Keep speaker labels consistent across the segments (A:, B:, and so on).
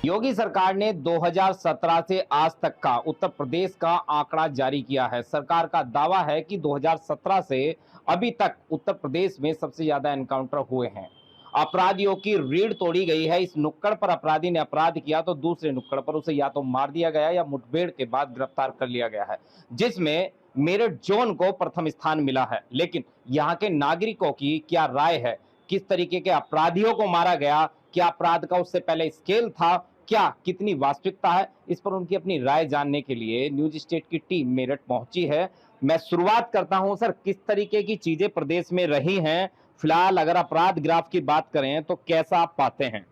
A: योगी सरकार ने 2017 से आज तक का उत्तर प्रदेश का आंकड़ा जारी किया है। सरकार का दावा है कि 2017 से अभी तक उत्तर प्रदेश में सबसे ज्यादा एनकाउंटर हुए हैं। अपराधियों की रीढ़ तोड़ी गई है। इस नुक्कड़ पर अपराधी ने अपराध किया तो दूसरे नुक्कड़ पर उसे या तो मार दिया गया या मुठभेड़ के बाद गिरफ्तार कर लिया गया है, जिसमें मेरठ जोन को प्रथम स्थान मिला है। लेकिन यहाँ के नागरिकों की क्या राय है, किस तरीके के अपराधियों को मारा गया, क्या अपराध का उससे पहले स्केल था, क्या कितनी वास्तविकता है, इस पर उनकी अपनी राय जानने के लिए न्यूज स्टेट की टीम मेरठ पहुंची है। मैं शुरुआत करता हूं सर, किस तरीके की चीजें प्रदेश में रही हैं फिलहाल, अगर अपराध ग्राफ की बात करें तो कैसा आप पाते हैं?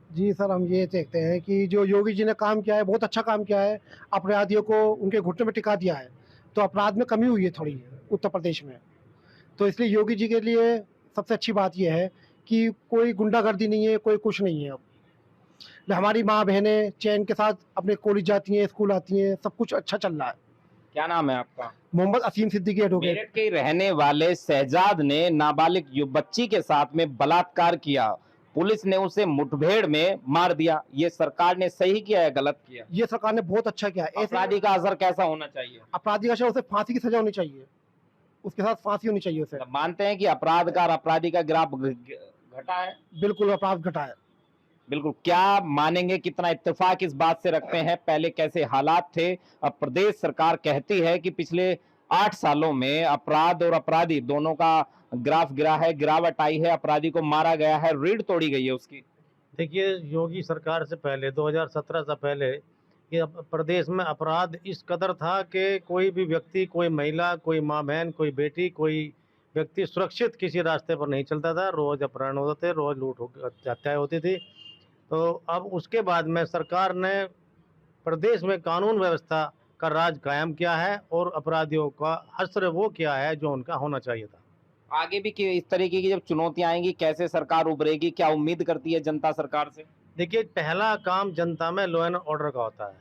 B: जी सर, हम ये देखते हैं कि जो योगी जी ने काम किया है, बहुत अच्छा काम किया है। अपराधियों को उनके घुटने में टिका दिया है, तो अपराध में कमी हुई है थोड़ी उत्तर प्रदेश में। तो इसलिए योगी जी के लिए सबसे अच्छी बात यह है कि कोई गुंडागर्दी नहीं है, कोई कुछ नहीं है। अब हमारी माँ बहनें चैन के साथ अपने कॉलेज जाती हैं, स्कूल आती हैं, सब कुछ अच्छा चल रहा है।
A: क्या नाम है आपका?
B: मोहम्मद असीम सिद्दीकी एडवोकेट।
A: मेरठ के रहने वाले शहजाद ने नाबालिग बच्ची के साथ में बलात्कार किया, पुलिस ने उसे मुठभेड़ में मार दिया। ये सरकार ने सही किया है, गलत किया?
B: ये सरकार ने बहुत अच्छा किया है। ऐसे
A: अपराधी का असर कैसा होना चाहिए?
B: अपराधी का उसे फांसी की सजा होनी चाहिए, उसके साथ फांसी होनी चाहिए उसे।
A: मानते हैं कि अपराध का और अपराधी का ग्राफ घटा है?
B: बिल्कुल अपराध घटा है।
A: बिल्कुल। क्या मानेंगे, कितना इत्तेफाक इस बात से रखते हैं, पहले कैसे हालात थे? अब प्रदेश सरकार कहती है कि पिछले 8 सालों में अपराध और अपराधी दोनों का ग्राफ गिरा है, गिरावट आई है, अपराधी को मारा गया है, रीढ़ तोड़ी गई है उसकी।
C: देखिए, योगी सरकार से पहले 2017 से पहले ये प्रदेश में अपराध इस कदर था कि कोई भी व्यक्ति, कोई महिला, कोई माँ बहन, कोई बेटी, कोई व्यक्ति सुरक्षित किसी रास्ते पर नहीं चलता था। रोज अपहरण होते थे, रोज हत्याएं होती थी। तो अब उसके बाद में सरकार ने प्रदेश में कानून व्यवस्था का राज कायम किया है और अपराधियों का हश्र वो किया है जो उनका होना चाहिए था।
A: आगे भी इस तरीके की जब चुनौतियां आएंगी, कैसे सरकार उभरेगी, क्या उम्मीद करती है जनता सरकार से?
C: देखिए, पहला काम जनता में लॉ एंड ऑर्डर का होता है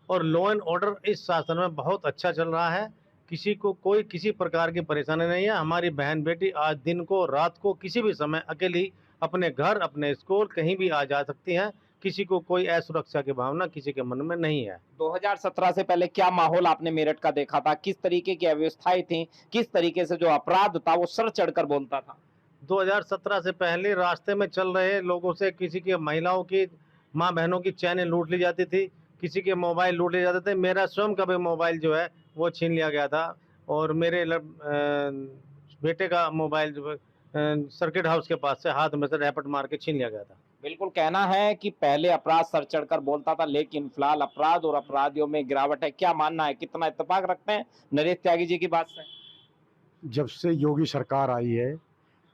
C: और लॉ एंड ऑर्डर इस शासन में बहुत अच्छा चल रहा है। किसी को कोई किसी प्रकार की परेशानी नहीं है। हमारी बहन बेटी आज दिन को, रात को, किसी भी समय अकेली अपने घर, अपने स्कूल कहीं भी आ जा सकती हैं। किसी को कोई असुरक्षा की भावना किसी के मन में नहीं है।
A: 2017 से पहले क्या माहौल आपने मेरठ का देखा था? किस तरीके की अव्यवस्थाएं थी? किस तरीके से जो अपराध था वो सर चढ़कर बोलता था?
C: 2017 से पहले रास्ते में चल रहे लोगों से किसी की, महिलाओं की, माँ बहनों की चैनें लूट ली जाती थी, किसी के मोबाइल लूट लिए जाते थे। मेरा स्वयं का भी मोबाइल जो है वो छीन लिया गया था और मेरे बेटे का मोबाइल जो सर्किट हाउस के पास से हाथ में से रैपट मार के छीन लिया गया था।
A: बिल्कुल, कहना है कि पहले अपराध सर चढ़कर बोलता था, लेकिन फिलहाल अपराध और अपराधियों में गिरावट है। क्या मानना है, कितना इत्तेफाक रखते हैं नरेश त्यागी जी की बात से?
D: जब से योगी सरकार आई है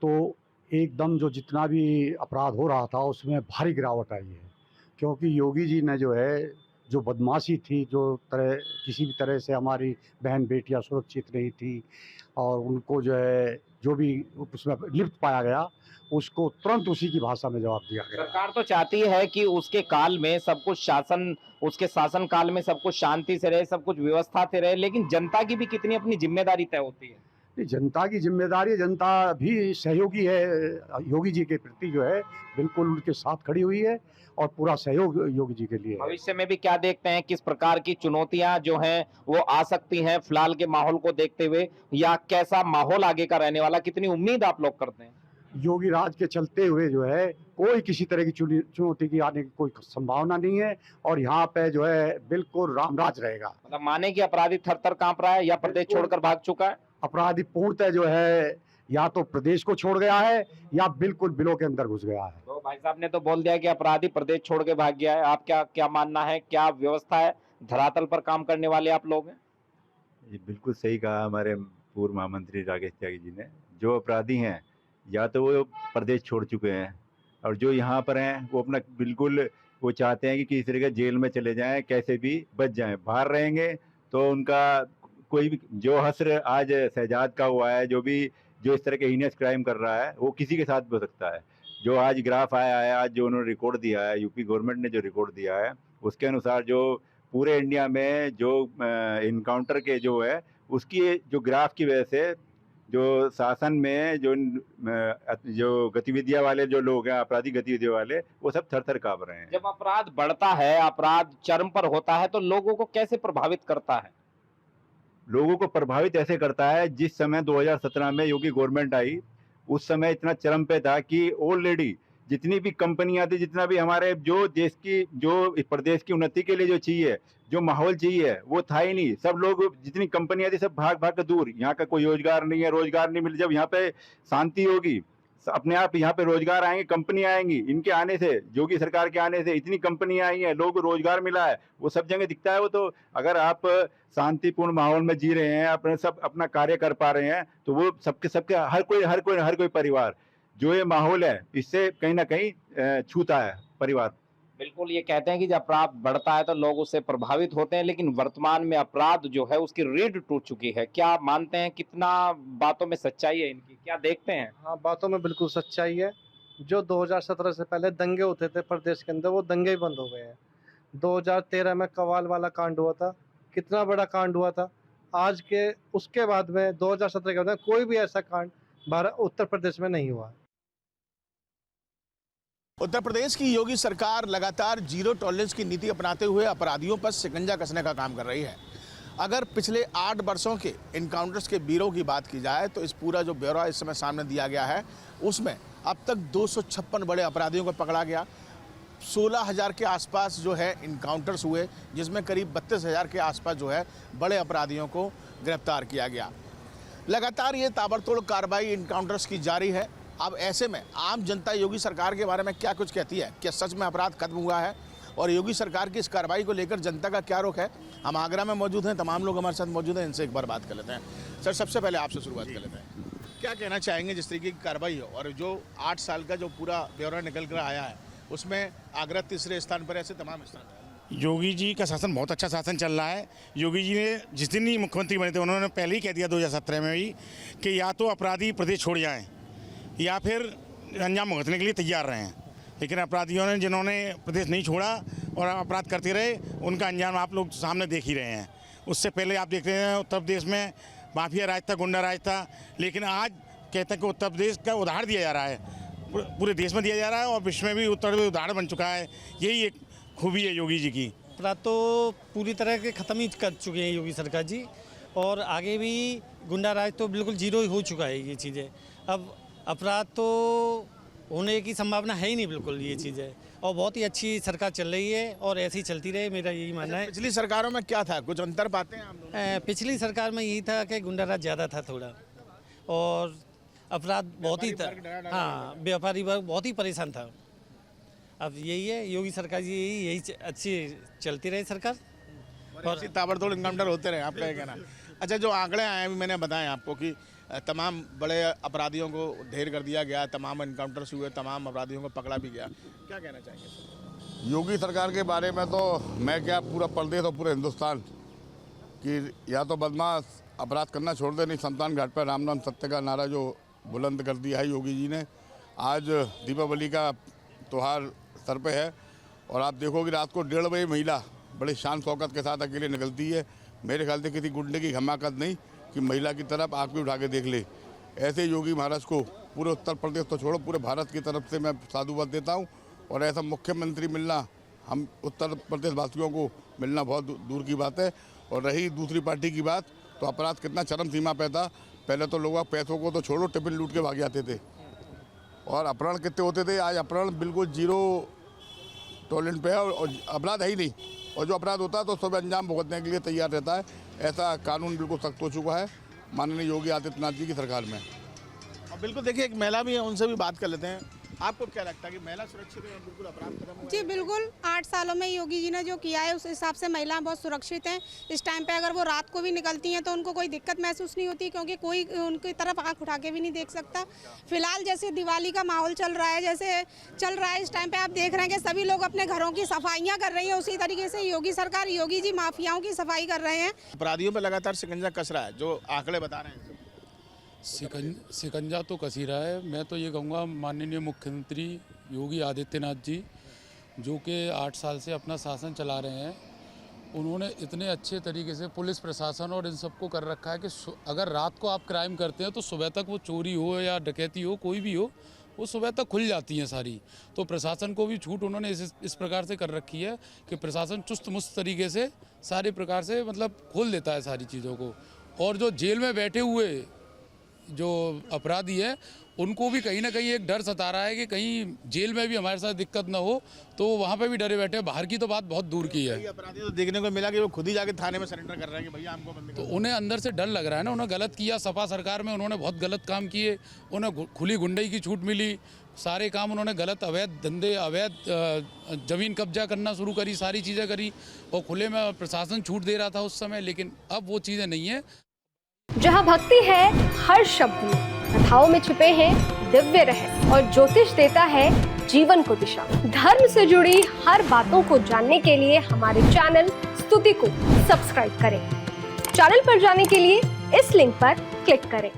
D: तो एकदम जो जितना भी अपराध हो रहा था उसमें भारी गिरावट आई है, क्योंकि योगी जी ने जो है, जो बदमाशी थी, जो तरह किसी भी तरह से हमारी बहन बेटियां सुरक्षित नहीं थी और उनको जो है जो भी उसमें लिप्त पाया गया उसको तुरंत उसी की भाषा में जवाब दिया गया।
A: सरकार तो चाहती है कि उसके काल में सब कुछ शासन, उसके शासन काल में सब कुछ शांति से रहे, सब कुछ व्यवस्था से रहे, लेकिन जनता की भी कितनी अपनी जिम्मेदारी तय होती है?
D: नहीं, जनता की जिम्मेदारी, जनता भी सहयोगी है योगी जी के प्रति, जो है बिल्कुल उनके साथ खड़ी हुई है और पूरा सहयोग योगी जी के लिए है।
A: भविष्य में भी क्या देखते हैं, किस प्रकार की चुनौतियां जो हैं वो आ सकती हैं फिलहाल के माहौल को देखते हुए, या कैसा माहौल आगे का रहने वाला, कितनी उम्मीद आप लोग करते हैं?
D: योगी राज के चलते हुए जो है कोई किसी तरह की चुनौती की आने की कोई संभावना नहीं है और यहाँ पे जो है बिल्कुल रामराज रहेगा।
A: मतलब माने कि अपराधी थर थर कांप रहा है या प्रदेश छोड़कर भाग चुका है?
D: अपराधी पूर्णतः जो है या तो प्रदेश को छोड़ गया है या बिल्कुल बिलों के अंदर घुस गया है।
A: तो भाई साहब ने तो बोल दिया कि अपराधी प्रदेश छोड़ के भाग गया है। आप क्या क्या मानना है, क्या व्यवस्था है, धरातल पर काम करने वाले आप लोग हैं?
E: ये बिल्कुल सही कहा हमारे पूर्व महामंत्री राकेश त्यागी जी ने। जो अपराधी हैं या तो वो प्रदेश छोड़ चुके हैं और जो यहाँ पर हैं वो अपना बिल्कुल वो चाहते हैं कि किसी तरह के जेल में चले जाएं, कैसे भी बच जाएं। बाहर रहेंगे तो उनका कोई भी जो हश्र आज शहजाद का हुआ है, जो इस तरह के हीनियस क्राइम कर रहा है, वो किसी के साथ भी हो सकता है। जो आज ग्राफ आया है, आज जो उन्होंने रिकॉर्ड दिया है, यूपी गवर्नमेंट ने जो रिकॉर्ड दिया है, उसके अनुसार जो पूरे इंडिया में जो इनकाउंटर के जो है उसकी जो ग्राफ की वजह से जो शासन में जो गतिविधियां वाले जो लोग हैं, आपराधिक गतिविधियों वाले, वो सब थर थर कांप रहे हैं।
A: जब अपराध बढ़ता है, अपराध चरम पर होता है, तो लोगों को कैसे प्रभावित करता है?
E: लोगों को प्रभावित ऐसे करता है, जिस समय 2017 में योगी गवर्नमेंट आई, उस समय इतना चरम पे था कि ऑलरेडी जितनी भी कंपनियां थी, जितना भी हमारे जो देश की, जो इस प्रदेश की उन्नति के लिए जो चाहिए, जो माहौल चाहिए, वो था ही नहीं। सब लोग, जितनी कंपनियां थी, सब भाग भाग के दूर। यहाँ का कोई रोजगार नहीं है, रोजगार नहीं मिल। जब यहाँ पे शांति होगी, अपने आप यहाँ पे रोजगार आएंगे, कंपनी आएंगी। इनके आने से, योगी सरकार के आने से इतनी कंपनियां आई हैं, लोगों को रोजगार मिला है, वो सब जगह दिखता है। वो तो अगर आप शांतिपूर्ण माहौल में जी रहे हैं, अपने सब अपना कार्य कर पा रहे हैं, तो वो सबके सबके हर कोई परिवार, जो ये माहौल है, इससे कहीं ना कहीं छूता है परिवार।
A: बिल्कुल, ये कहते हैं कि जब अपराध बढ़ता है तो लोग उससे प्रभावित होते हैं, लेकिन वर्तमान में अपराध जो है उसकी रीढ़ टूट चुकी है। क्या आप मानते हैं, कितना बातों में सच्चाई है इनकी? क्या देखते हैं?
C: हाँ, बातों में बिल्कुल सच्चाई है। जो 2017 से पहले दंगे होते थे प्रदेश के अंदर, वो दंगे ही बंद हो गए हैं। 2013 में कवाल वाला कांड हुआ था, कितना बड़ा कांड हुआ था। आज के उसके बाद में 2017 के बाद कोई भी ऐसा कांड उत्तर प्रदेश में नहीं हुआ।
F: उत्तर प्रदेश की योगी सरकार लगातार जीरो टॉलरेंस की नीति अपनाते हुए अपराधियों पर शिकंजा कसने का काम कर रही है। अगर पिछले 8 वर्षों के इनकाउंटर्स के ब्यूरो की बात की जाए तो इस पूरा जो ब्यौरा इस समय सामने दिया गया है, उसमें अब तक 256 बड़े अपराधियों को पकड़ा गया। 16,000 के आसपास जो है इनकाउंटर्स हुए, जिसमें करीब 32,000 के आसपास जो है बड़े अपराधियों को गिरफ्तार किया गया। लगातार ये ताबड़तोड़ कार्रवाई इनकाउंटर्स की जारी है। अब ऐसे में आम जनता योगी सरकार के बारे में क्या कुछ कहती है? क्या सच में अपराध खत्म हुआ है? और योगी सरकार की इस कार्रवाई को लेकर जनता का क्या रुख है? हम आगरा में मौजूद हैं, तमाम लोग हमारे साथ मौजूद हैं, इनसे एक बार बात कर लेते हैं। सर, सबसे पहले आपसे शुरुआत कर लेते हैं। क्या कहना चाहेंगे जिस तरीके की कार्रवाई हो, और जो 8 साल का जो पूरा ब्यौरा निकल कर आया है, उसमें आगरा तीसरे स्थान पर, ऐसे तमाम स्थान पर?
G: योगी जी का शासन बहुत अच्छा शासन चल रहा है। योगी जी ने जिस दिन ही मुख्यमंत्री बने थे, उन्होंने पहले ही कह दिया 2017 में ही कि या तो अपराधी प्रदेश छोड़ जाएं या फिर अंजाम भुगतने के लिए तैयार रहे हैं। लेकिन अपराधियों ने, जिन्होंने प्रदेश नहीं छोड़ा और अपराध करते रहे, उनका अंजाम आप लोग सामने देख ही रहे हैं। उससे पहले आप देखते हैं उत्तर प्रदेश में माफिया राज था, गुंडा राज था, लेकिन आज कहते हैं कि उत्तर प्रदेश का उदाहरण दिया जा रहा है, पूरे देश में दिया जा रहा है और विश्व में भी उत्तर प्रदेश उदाहरण बन चुका है। यही एक खूबी है योगी जी की।
H: अपराध तो पूरी तरह के ख़त्म ही कर चुके हैं योगी सरकार जी, और आगे भी गुंडा राज तो बिल्कुल जीरो ही हो चुका है ये चीज़ें। अब अपराध तो होने की संभावना है ही नहीं बिल्कुल ये चीज़ें, और बहुत ही अच्छी सरकार चल रही है और ऐसे ही चलती रहे, मेरा यही मानना है।
F: पिछली सरकारों में क्या था, कुछ अंतर पाते हैं आप दोनों?
H: पिछली सरकार में यही था कि गुंडा राज ज़्यादा था थोड़ा, और अपराध बहुत ही था। हाँ, व्यापारी वर्ग बहुत ही परेशान था। अब यही है, योगी सरकार जी यही अच्छी चलती रहे सरकार,
F: और ताबड़तोड़ इनकाउंटर होते रहे, आपका ये कहना। अच्छा, जो आंकड़े आए हैं, मैंने बताया आपको कि तमाम बड़े अपराधियों को ढेर कर दिया गया, तमाम इनकाउंटर्स हुए, तमाम अपराधियों को पकड़ा भी गया। क्या कहना चाहेंगे?
I: योगी सरकार के बारे में तो मैं क्या, पूरा प्रदेश और पूरे हिंदुस्तान कि या तो बदमाश अपराध करना छोड़ दे, नहीं संतान घाट पर राम नाम सत्य का नारा जो बुलंद कर दिया है योगी जी ने। आज दीपावली का त्यौहार सर पे है और आप देखोगे रात को 1:30 बजे महिला बड़े शान शौकत के साथ अकेले निकलती है। मेरे ख्याल से किसी गुंडे की हिमाकत नहीं कि महिला की तरफ आँख भी उठा के देख ले। ऐसे योगी महाराज को पूरे उत्तर प्रदेश तो छोड़ो, पूरे भारत की तरफ से मैं साधुवाद देता हूँ। और ऐसा मुख्यमंत्री मिलना, हम उत्तर प्रदेश वासियों को मिलना बहुत दूर की बात है। और रही दूसरी पार्टी की बात, तो अपराध कितना चरम सीमा पे था। पहले तो लोग पैसों को तो छोड़ो, टिफिन लूट के भाग जाते थे, और अपहरण कितने होते थे। आज अपहरण बिल्कुल जीरो टॉलरेंस पे है और अपराध है ही नहीं, और जो अपराध होता है तो सब अंजाम भुगतने के लिए तैयार रहता है। ऐसा कानून बिल्कुल सख्त हो चुका है माननीय योगी आदित्यनाथ जी की सरकार में।
F: और बिल्कुल देखिए, एक महिला भी है, उनसे भी बात कर लेते हैं। आपको क्या लगता है कि महिला सुरक्षित है, बिल्कुल अपराध खत्म हुआ है?
J: जी बिल्कुल, 8 सालों में योगी जी ने जो किया है उस हिसाब से महिलाएं बहुत सुरक्षित हैं। इस टाइम पे अगर वो रात को भी निकलती हैं तो उनको कोई दिक्कत महसूस नहीं होती, क्योंकि कोई उनकी तरफ आंख उठा के भी नहीं देख सकता। फिलहाल जैसे दिवाली का माहौल चल रहा है, जैसे चल रहा है इस टाइम पे आप देख रहे हैं कि सभी लोग अपने घरों की सफाइयाँ कर रही हैं। उसी तरीके से योगी सरकार, योगी जी माफियाओं की सफाई कर रहे हैं।
F: अपराधियों पर लगातार शिकंजा कस रहा है, जो आंकड़े बता रहे हैं।
K: शिकंजा तो कस ही रहा है। मैं तो ये कहूँगा माननीय मुख्यमंत्री योगी आदित्यनाथ जी, जो कि 8 साल से अपना शासन चला रहे हैं, उन्होंने इतने अच्छे तरीके से पुलिस प्रशासन और इन सबको कर रखा है कि अगर रात को आप क्राइम करते हैं तो सुबह तक वो चोरी हो या डकैती हो कोई भी हो वो सुबह तक खुल जाती हैं सारी। तो प्रशासन को भी छूट उन्होंने इस प्रकार से कर रखी है कि प्रशासन चुस्त मुस्त तरीके से सारे प्रकार से मतलब खोल देता है सारी चीज़ों को। और जो जेल में बैठे हुए जो अपराधी है उनको भी कहीं ना कहीं एक डर सता रहा है कि कहीं जेल में भी हमारे साथ दिक्कत ना हो, तो वहाँ पे भी डरे बैठे हैं। बाहर की तो बात बहुत दूर की है।
F: अपराधी तो देखने को मिला कि वो खुद ही जाके थाने में सरेंडर कर रहे हैं कि भैया हमको बंद
K: तो उन्हें अंदर से डर लग रहा है ना, उन्होंने गलत किया। सपा सरकार में उन्होंने बहुत गलत काम किए, उन्हें खुली गुंडई की छूट मिली, सारे काम उन्होंने गलत अवैध धंधे अवैध ज़मीन कब्जा करना शुरू करी, सारी चीज़ें करी और खुले में प्रशासन छूट दे रहा था उस समय। लेकिन अब वो चीज़ें नहीं है।
L: जहाँ भक्ति है हर शब्द में, कथाओं में छुपे हैं दिव्य रहस्य और ज्योतिष देता है जीवन को दिशा। धर्म से जुड़ी हर बातों को जानने के लिए हमारे चैनल स्तुति को सब्सक्राइब करें। चैनल पर जाने के लिए इस लिंक पर क्लिक करें।